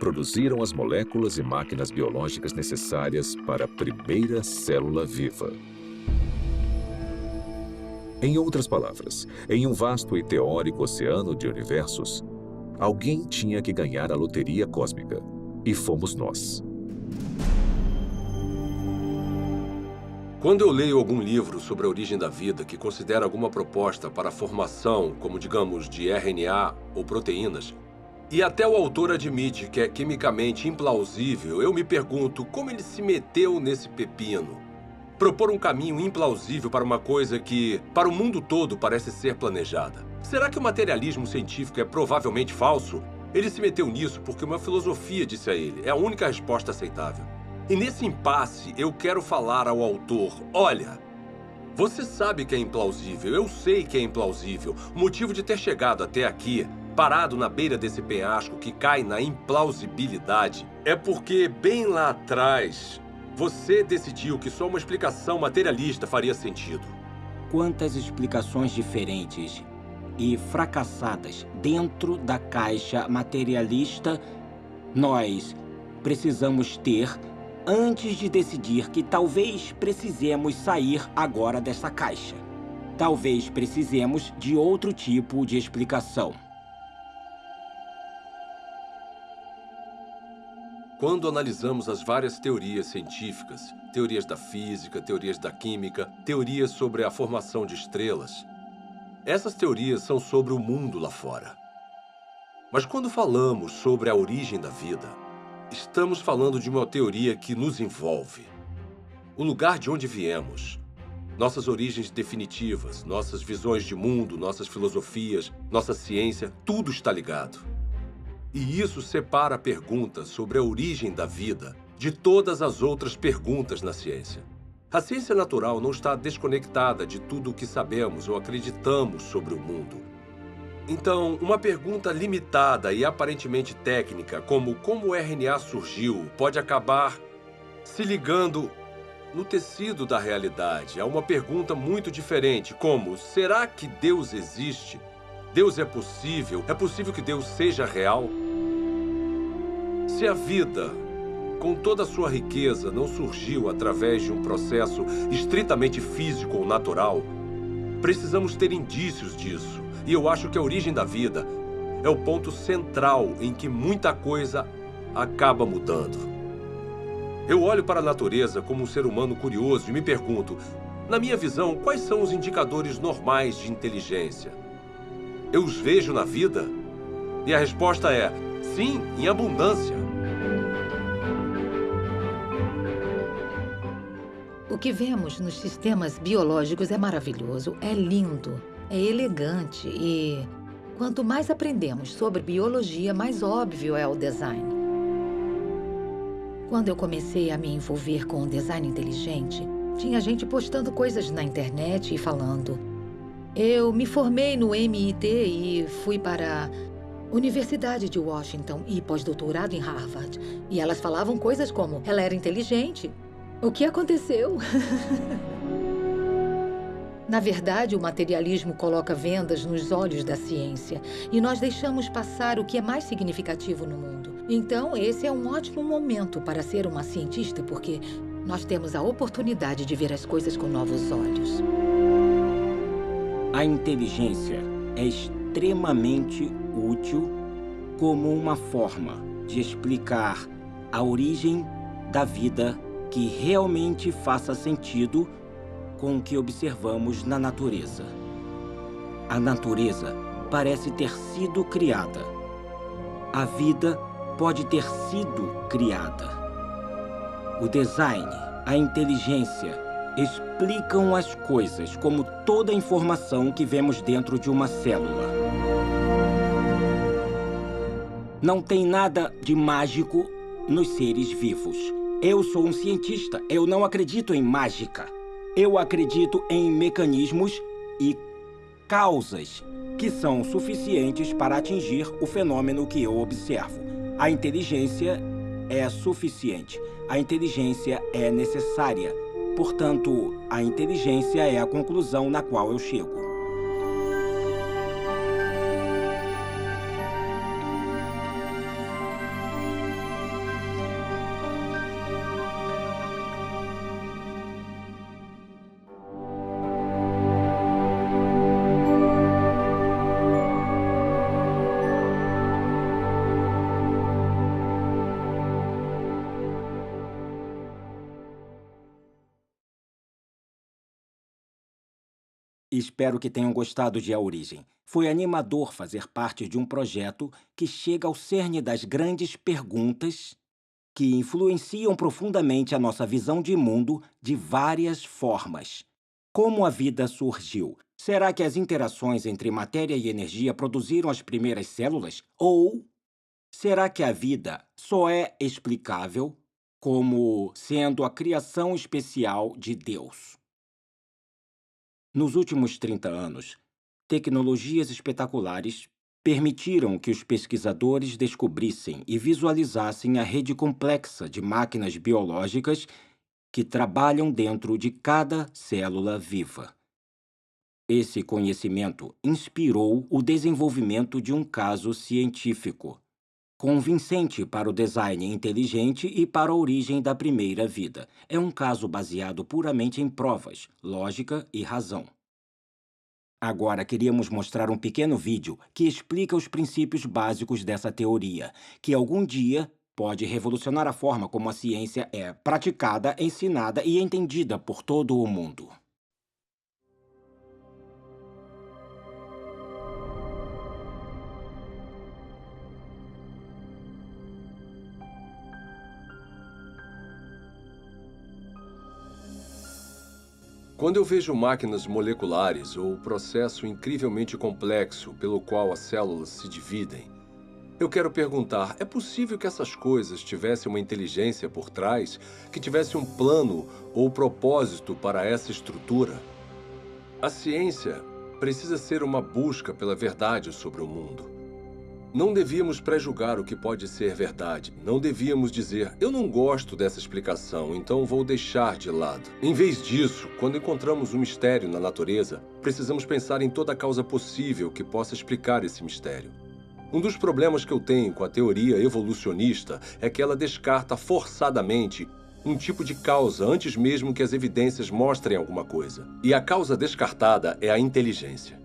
produziram as moléculas e máquinas biológicas necessárias para a primeira célula viva. Em outras palavras, em um vasto e teórico oceano de universos, alguém tinha que ganhar a loteria cósmica, e fomos nós. Quando eu leio algum livro sobre a origem da vida que considera alguma proposta para a formação, como digamos, de RNA ou proteínas, e até o autor admite que é quimicamente implausível, eu me pergunto como ele se meteu nesse pepino. Propor um caminho implausível para uma coisa que, para o mundo todo, parece ser planejada. Será que o materialismo científico é provavelmente falso? Ele se meteu nisso porque uma filosofia disse a ele. É a única resposta aceitável. E nesse impasse, eu quero falar ao autor, olha, você sabe que é implausível, eu sei que é implausível. O motivo de ter chegado até aqui, parado na beira desse penhasco que cai na implausibilidade, é porque bem lá atrás, você decidiu que só uma explicação materialista faria sentido. Quantas explicações diferentes e fracassadas dentro da caixa materialista nós precisamos ter antes de decidir que talvez precisemos sair agora dessa caixa. Talvez precisemos de outro tipo de explicação. Quando analisamos as várias teorias científicas, teorias da física, teorias da química, teorias sobre a formação de estrelas, essas teorias são sobre o mundo lá fora. Mas quando falamos sobre a origem da vida, estamos falando de uma teoria que nos envolve. O lugar de onde viemos, nossas origens definitivas, nossas visões de mundo, nossas filosofias, nossa ciência, tudo está ligado. E isso separa a pergunta sobre a origem da vida de todas as outras perguntas na ciência. A ciência natural não está desconectada de tudo o que sabemos ou acreditamos sobre o mundo. Então, uma pergunta limitada e aparentemente técnica, como o RNA surgiu, pode acabar se ligando no tecido da realidade a uma pergunta muito diferente, como, será que Deus existe? Deus é possível? É possível que Deus seja real? Se a vida, com toda a sua riqueza, não surgiu através de um processo estritamente físico ou natural, precisamos ter indícios disso. E eu acho que a origem da vida é o ponto central em que muita coisa acaba mudando. Eu olho para a natureza como um ser humano curioso e me pergunto, na minha visão, quais são os indicadores normais de inteligência? Eu os vejo na vida? E a resposta é, sim, em abundância. O que vemos nos sistemas biológicos é maravilhoso, é lindo, é elegante e quanto mais aprendemos sobre biologia, mais óbvio é o design. Quando eu comecei a me envolver com o design inteligente, tinha gente postando coisas na internet e falando: eu me formei no MIT e fui para a Universidade de Washington e pós-doutorado em Harvard. E elas falavam coisas como, ela era inteligente. O que aconteceu? Na verdade, o materialismo coloca vendas nos olhos da ciência e nós deixamos passar o que é mais significativo no mundo. Então, esse é um ótimo momento para ser uma cientista, porque nós temos a oportunidade de ver as coisas com novos olhos. A inteligência é extremamente útil como uma forma de explicar a origem da vida que realmente faça sentido com o que observamos na natureza. A natureza parece ter sido criada. A vida pode ter sido criada. O design, a inteligência explicam as coisas como toda a informação que vemos dentro de uma célula. Não tem nada de mágico nos seres vivos. Eu sou um cientista, eu não acredito em mágica. Eu acredito em mecanismos e causas que são suficientes para atingir o fenômeno que eu observo. A inteligência é suficiente. A inteligência é necessária. Portanto, a inteligência é a conclusão na qual eu chego. Espero que tenham gostado de A Origem. Foi animador fazer parte de um projeto que chega ao cerne das grandes perguntas que influenciam profundamente a nossa visão de mundo de várias formas. Como a vida surgiu? Será que as interações entre matéria e energia produziram as primeiras células? Ou será que a vida só é explicável como sendo a criação especial de Deus? Nos últimos 30 anos, tecnologias espetaculares permitiram que os pesquisadores descobrissem e visualizassem a rede complexa de máquinas biológicas que trabalham dentro de cada célula viva. Esse conhecimento inspirou o desenvolvimento de um caso científico, convincente para o design inteligente e para a origem da primeira vida. É um caso baseado puramente em provas, lógica e razão. Agora queríamos mostrar um pequeno vídeo que explica os princípios básicos dessa teoria, que algum dia pode revolucionar a forma como a ciência é praticada, ensinada e entendida por todo o mundo. Quando eu vejo máquinas moleculares ou o processo incrivelmente complexo pelo qual as células se dividem, eu quero perguntar, é possível que essas coisas tivessem uma inteligência por trás, que tivesse um plano ou propósito para essa estrutura? A ciência precisa ser uma busca pela verdade sobre o mundo. Não devíamos pré-julgar o que pode ser verdade. Não devíamos dizer, eu não gosto dessa explicação, então vou deixar de lado. Em vez disso, quando encontramos um mistério na natureza, precisamos pensar em toda a causa possível que possa explicar esse mistério. Um dos problemas que eu tenho com a teoria evolucionista é que ela descarta forçadamente um tipo de causa antes mesmo que as evidências mostrem alguma coisa. E a causa descartada é a inteligência.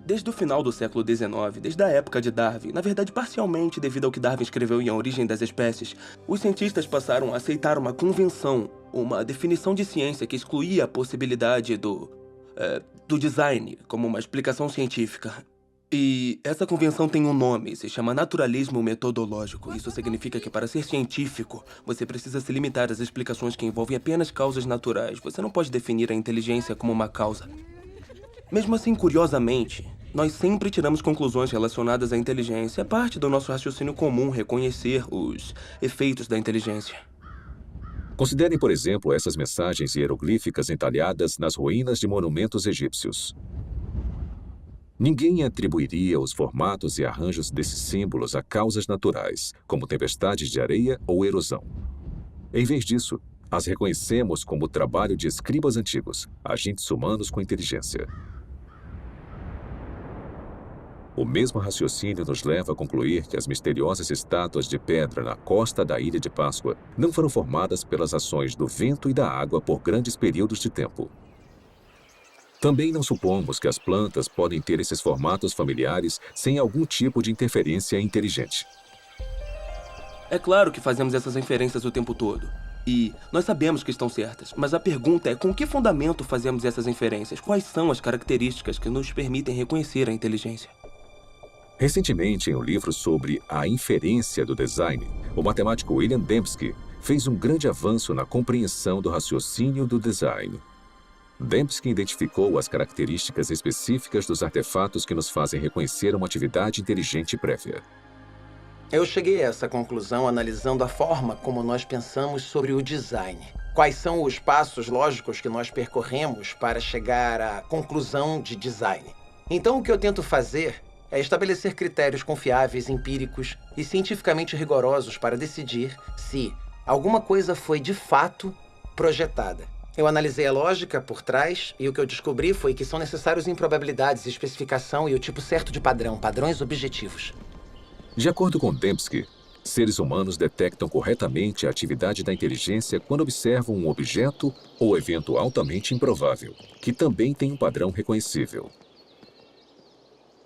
Desde o final do século XIX, desde a época de Darwin, na verdade parcialmente devido ao que Darwin escreveu em A Origem das Espécies, os cientistas passaram a aceitar uma convenção, uma definição de ciência que excluía a possibilidade do design como uma explicação científica. E essa convenção tem um nome, se chama naturalismo metodológico. Isso significa que para ser científico, você precisa se limitar às explicações que envolvem apenas causas naturais. Você não pode definir a inteligência como uma causa. Mesmo assim, curiosamente, nós sempre tiramos conclusões relacionadas à inteligência. É parte do nosso raciocínio comum reconhecer os efeitos da inteligência. Considerem, por exemplo, essas mensagens hieroglíficas entalhadas nas ruínas de monumentos egípcios. Ninguém atribuiria os formatos e arranjos desses símbolos a causas naturais, como tempestades de areia ou erosão. Em vez disso, as reconhecemos como trabalho de escribas antigos, agentes humanos com inteligência. O mesmo raciocínio nos leva a concluir que as misteriosas estátuas de pedra na costa da Ilha de Páscoa não foram formadas pelas ações do vento e da água por grandes períodos de tempo. Também não supomos que as plantas podem ter esses formatos familiares sem algum tipo de interferência inteligente. É claro que fazemos essas inferências o tempo todo. E nós sabemos que estão certas, mas a pergunta é com que fundamento fazemos essas inferências? Quais são as características que nos permitem reconhecer a inteligência? Recentemente, em um livro sobre a inferência do design, o matemático William Dembski fez um grande avanço na compreensão do raciocínio do design. Dembski identificou as características específicas dos artefatos que nos fazem reconhecer uma atividade inteligente prévia. Eu cheguei a essa conclusão analisando a forma como nós pensamos sobre o design. Quais são os passos lógicos que nós percorremos para chegar à conclusão de design. Então, o que eu tento fazer é estabelecer critérios confiáveis, empíricos e cientificamente rigorosos para decidir se alguma coisa foi de fato projetada. Eu analisei a lógica por trás e o que eu descobri foi que são necessários improbabilidades, especificação e o tipo certo de padrão, padrões objetivos. De acordo com Dembski, seres humanos detectam corretamente a atividade da inteligência quando observam um objeto ou evento altamente improvável, que também tem um padrão reconhecível.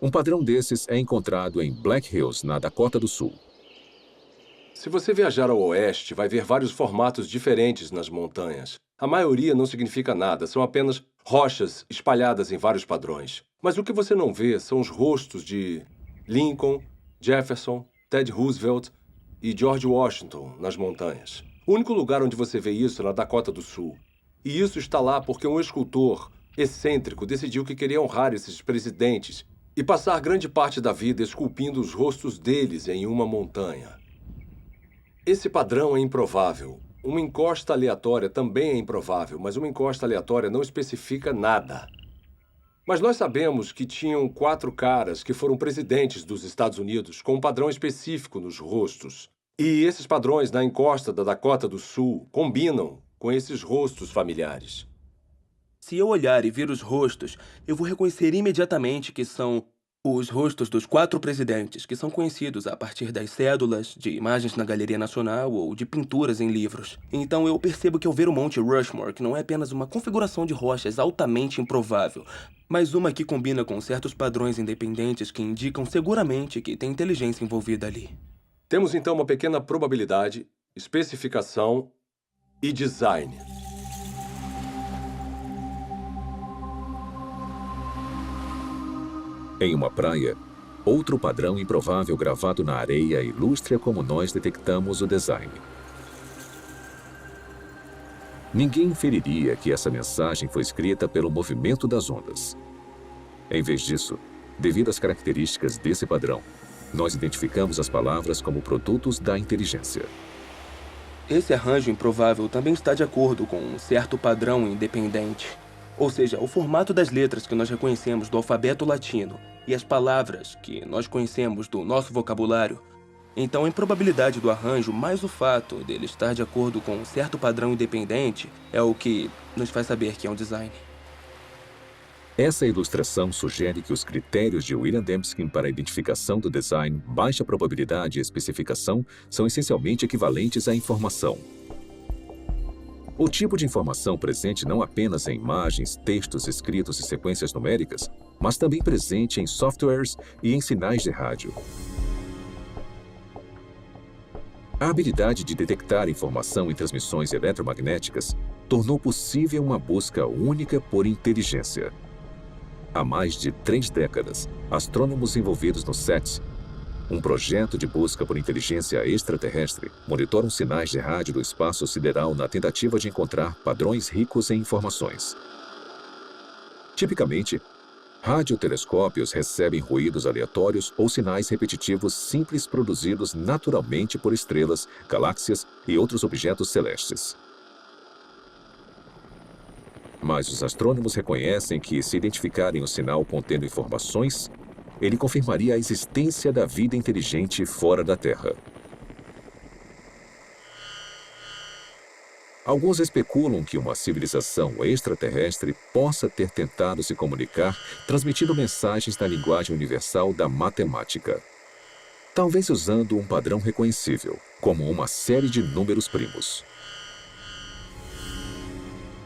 Um padrão desses é encontrado em Black Hills, na Dakota do Sul. Se você viajar ao oeste, vai ver vários formatos diferentes nas montanhas. A maioria não significa nada, são apenas rochas espalhadas em vários padrões. Mas o que você não vê são os rostos de Lincoln, Jefferson, Ted Roosevelt e George Washington nas montanhas. O único lugar onde você vê isso é na Dakota do Sul. E isso está lá porque um escultor excêntrico decidiu que queria honrar esses presidentes e passar grande parte da vida esculpindo os rostos deles em uma montanha. Esse padrão é improvável. Uma encosta aleatória também é improvável, mas uma encosta aleatória não especifica nada. Mas nós sabemos que tinham 4 caras que foram presidentes dos Estados Unidos com um padrão específico nos rostos. E esses padrões na encosta da Dakota do Sul combinam com esses rostos familiares. Se eu olhar e ver os rostos, eu vou reconhecer imediatamente que são os rostos dos 4 presidentes, que são conhecidos a partir das cédulas, de imagens na Galeria Nacional ou de pinturas em livros. Então eu percebo que ao ver o Monte Rushmore, que não é apenas uma configuração de rochas altamente improvável, mas uma que combina com certos padrões independentes que indicam seguramente que tem inteligência envolvida ali. Temos então uma pequena probabilidade, especificação e design. Em uma praia, outro padrão improvável gravado na areia ilustra como nós detectamos o design. Ninguém inferiria que essa mensagem foi escrita pelo movimento das ondas. Em vez disso, devido às características desse padrão, nós identificamos as palavras como produtos da inteligência. Esse arranjo improvável também está de acordo com um certo padrão independente. Ou seja, o formato das letras que nós reconhecemos do alfabeto latino e as palavras que nós conhecemos do nosso vocabulário. Então, a improbabilidade do arranjo, mais o fato dele estar de acordo com um certo padrão independente, é o que nos faz saber que é um design. Essa ilustração sugere que os critérios de William Dembski para a identificação do design, baixa probabilidade e especificação são essencialmente equivalentes à informação. O tipo de informação presente não apenas em imagens, textos escritos e sequências numéricas, mas também presente em softwares e em sinais de rádio. A habilidade de detectar informação em transmissões eletromagnéticas tornou possível uma busca única por inteligência. Há mais de 3 décadas, astrônomos envolvidos no SETI, um projeto de busca por inteligência extraterrestre, monitoram sinais de rádio do espaço sideral na tentativa de encontrar padrões ricos em informações. Tipicamente, radiotelescópios recebem ruídos aleatórios ou sinais repetitivos simples produzidos naturalmente por estrelas, galáxias e outros objetos celestes. Mas os astrônomos reconhecem que, se identificarem o sinal contendo informações, ele confirmaria a existência da vida inteligente fora da Terra. Alguns especulam que uma civilização extraterrestre possa ter tentado se comunicar transmitindo mensagens na linguagem universal da matemática. Talvez usando um padrão reconhecível, como uma série de números primos.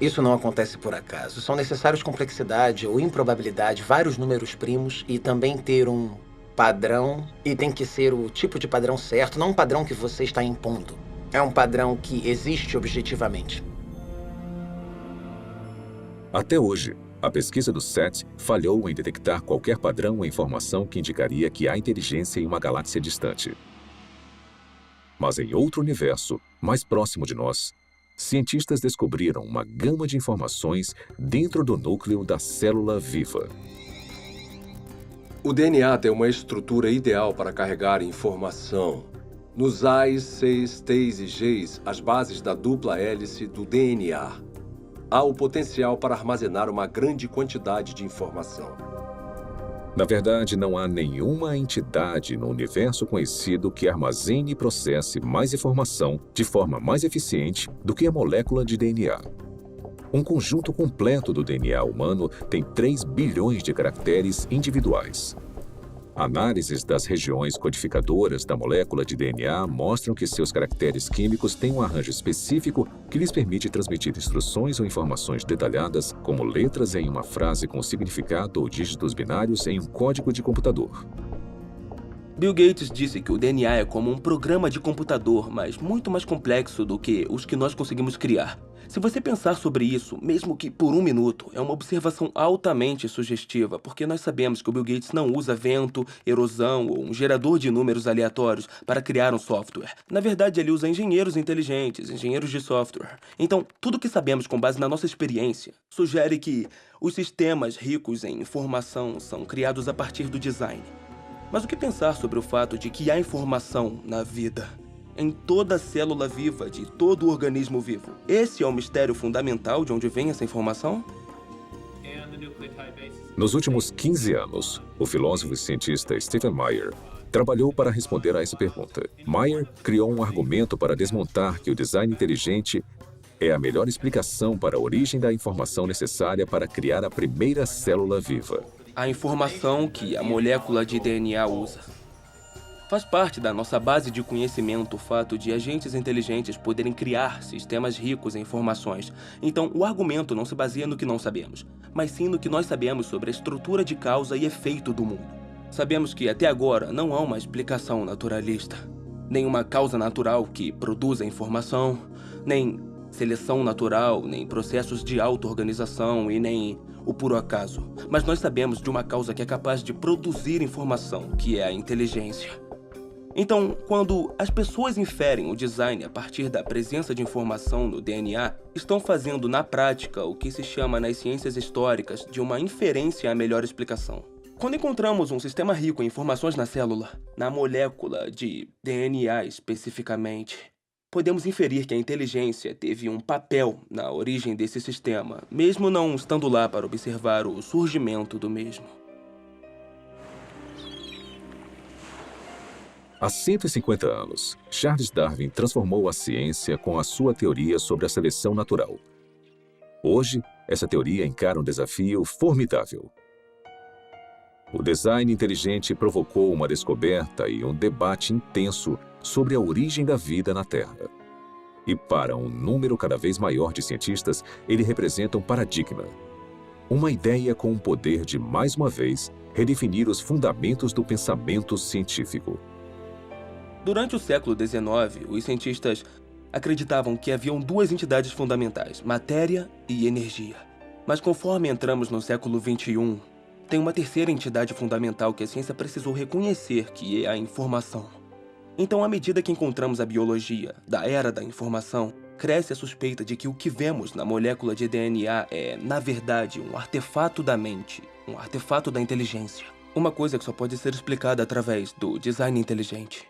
Isso não acontece por acaso. São necessários complexidade ou improbabilidade, vários números primos e também ter um padrão. E tem que ser o tipo de padrão certo, não um padrão que você está impondo. É um padrão que existe objetivamente. Até hoje, a pesquisa do SETI falhou em detectar qualquer padrão ou informação que indicaria que há inteligência em uma galáxia distante. Mas em outro universo, mais próximo de nós, cientistas descobriram uma gama de informações dentro do núcleo da célula viva. O DNA tem uma estrutura ideal para carregar informação. Nos A's, C's, T's e G's, as bases da dupla hélice do DNA, há o potencial para armazenar uma grande quantidade de informação. Na verdade, não há nenhuma entidade no universo conhecido que armazene e processe mais informação de forma mais eficiente do que a molécula de DNA. Um conjunto completo do DNA humano tem 3 bilhões de caracteres individuais. Análises das regiões codificadoras da molécula de DNA mostram que seus caracteres químicos têm um arranjo específico que lhes permite transmitir instruções ou informações detalhadas, como letras em uma frase com significado ou dígitos binários em um código de computador. Bill Gates disse que o DNA é como um programa de computador, mas muito mais complexo do que os que nós conseguimos criar. Se você pensar sobre isso, mesmo que por um minuto, é uma observação altamente sugestiva, porque nós sabemos que o Bill Gates não usa vento, erosão ou um gerador de números aleatórios para criar um software. Na verdade, ele usa engenheiros inteligentes, engenheiros de software. Então, tudo que sabemos com base na nossa experiência sugere que os sistemas ricos em informação são criados a partir do design. Mas o que pensar sobre o fato de que há informação na vida? Em toda célula viva de todo organismo vivo. Esse é o mistério fundamental de onde vem essa informação? Nos últimos 15 anos, o filósofo e cientista Stephen Meyer trabalhou para responder a essa pergunta. Meyer criou um argumento para desmontar que o design inteligente é a melhor explicação para a origem da informação necessária para criar a primeira célula viva. A informação que a molécula de DNA usa. Faz parte da nossa base de conhecimento o fato de agentes inteligentes poderem criar sistemas ricos em informações. Então, o argumento não se baseia no que não sabemos, mas sim no que nós sabemos sobre a estrutura de causa e efeito do mundo. Sabemos que, até agora, não há uma explicação naturalista. Nem uma causa natural que produza informação, nem seleção natural, nem processos de auto-organização e nem o puro acaso. Mas nós sabemos de uma causa que é capaz de produzir informação, que é a inteligência. Então, quando as pessoas inferem o design a partir da presença de informação no DNA, estão fazendo na prática o que se chama nas ciências históricas de uma inferência à melhor explicação. Quando encontramos um sistema rico em informações na célula, na molécula de DNA especificamente, podemos inferir que a inteligência teve um papel na origem desse sistema, mesmo não estando lá para observar o surgimento do mesmo. Há 150 anos, Charles Darwin transformou a ciência com a sua teoria sobre a seleção natural. Hoje, essa teoria encara um desafio formidável. O design inteligente provocou uma descoberta e um debate intenso sobre a origem da vida na Terra. E para um número cada vez maior de cientistas, ele representa um paradigma. Uma ideia com o poder de, mais uma vez, redefinir os fundamentos do pensamento científico. Durante o século XIX, os cientistas acreditavam que haviam duas entidades fundamentais, matéria e energia. Mas conforme entramos no século XXI, tem uma terceira entidade fundamental que a ciência precisou reconhecer, que é a informação. Então, à medida que encontramos a biologia da era da informação, cresce a suspeita de que o que vemos na molécula de DNA é, na verdade, um artefato da mente, um artefato da inteligência. Uma coisa que só pode ser explicada através do design inteligente.